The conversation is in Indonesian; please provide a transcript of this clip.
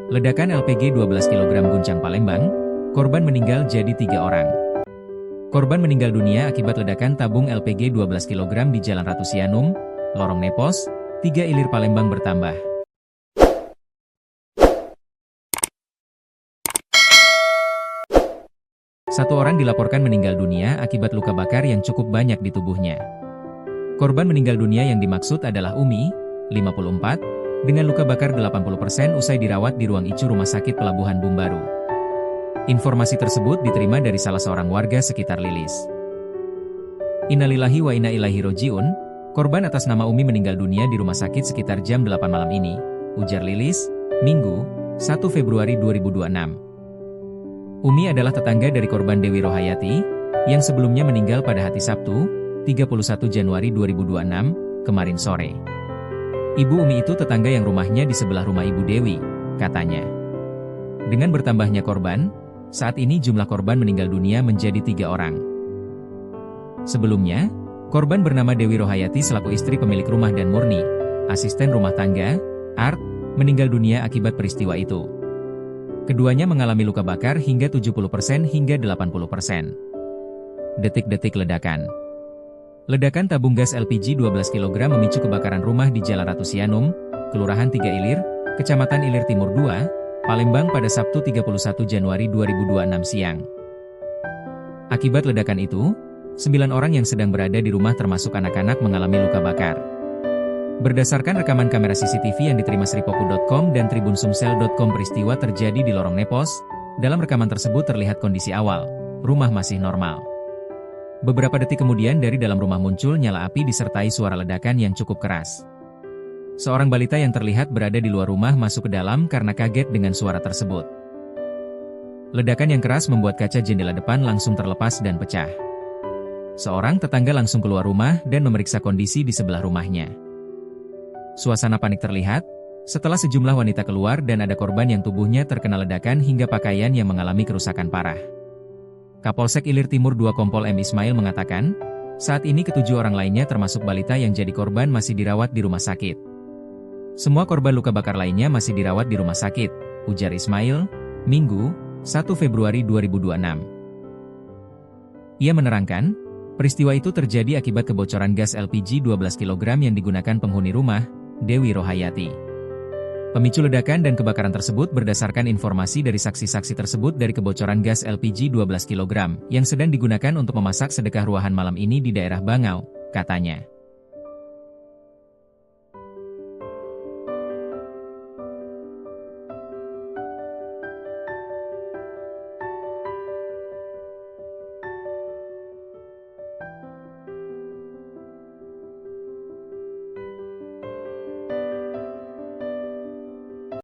Ledakan LPG 12 kg guncang Palembang, korban meninggal jadi 3 orang. Korban meninggal dunia akibat ledakan tabung LPG 12 kg di Jalan Ratu Sianum, Lorong Nepos, 3 Ilir Palembang bertambah. Satu orang dilaporkan meninggal dunia akibat luka bakar yang cukup banyak di tubuhnya. Korban meninggal dunia yang dimaksud adalah Umi, 54, dengan luka bakar 80% usai dirawat di ruang ICU Rumah Sakit Pelabuhan Bumbaru. Informasi tersebut diterima dari salah seorang warga sekitar Lilis. Innalillahi wa inna ilaihi roji'un, korban atas nama Umi meninggal dunia di rumah sakit sekitar jam 8 malam ini, ujar Lilis, Minggu, 1 Februari 2026. Umi adalah tetangga dari korban Dewi Rohayati, yang sebelumnya meninggal pada hari Sabtu, 31 Januari 2026, kemarin sore. Ibu Umi itu tetangga yang rumahnya di sebelah rumah Ibu Dewi, katanya. Dengan bertambahnya korban, saat ini jumlah korban meninggal dunia menjadi 3 orang. Sebelumnya, korban bernama Dewi Rohayati selaku istri pemilik rumah dan Murni, asisten rumah tangga, Art, meninggal dunia akibat peristiwa itu. Keduanya mengalami luka bakar hingga 70% hingga 80%. Detik-detik ledakan. Ledakan tabung gas LPG 12 kg memicu kebakaran rumah di Jalan Ratu Sianum, Kelurahan 3 Ilir, Kecamatan Ilir Timur 2, Palembang pada Sabtu 31 Januari 2026 siang. Akibat ledakan itu, 9 orang yang sedang berada di rumah termasuk anak-anak mengalami luka bakar. Berdasarkan rekaman kamera CCTV yang diterima Sripoku.com dan Tribunsumsel.com, peristiwa terjadi di Lorong Nepos. Dalam rekaman tersebut terlihat kondisi awal, rumah masih normal. Beberapa detik kemudian dari dalam rumah muncul nyala api disertai suara ledakan yang cukup keras. Seorang balita yang terlihat berada di luar rumah masuk ke dalam karena kaget dengan suara tersebut. Ledakan yang keras membuat kaca jendela depan langsung terlepas dan pecah. Seorang tetangga langsung keluar rumah dan memeriksa kondisi di sebelah rumahnya. Suasana panik terlihat setelah sejumlah wanita keluar dan ada korban yang tubuhnya terkena ledakan hingga pakaian yang mengalami kerusakan parah. Kapolsek Ilir Timur 2 Kompol M. Ismail mengatakan, saat ini ke-7 orang lainnya termasuk balita yang jadi korban masih dirawat di rumah sakit. Semua korban luka bakar lainnya masih dirawat di rumah sakit, ujar Ismail, Minggu, 1 Februari 2026. Ia menerangkan, peristiwa itu terjadi akibat kebocoran gas LPG 12 kg yang digunakan penghuni rumah, Dewi Rohayati. Pemicu ledakan dan kebakaran tersebut berdasarkan informasi dari saksi-saksi tersebut dari kebocoran gas LPG 12 kg yang sedang digunakan untuk memasak sedekah ruahan malam ini di daerah Bangau, katanya.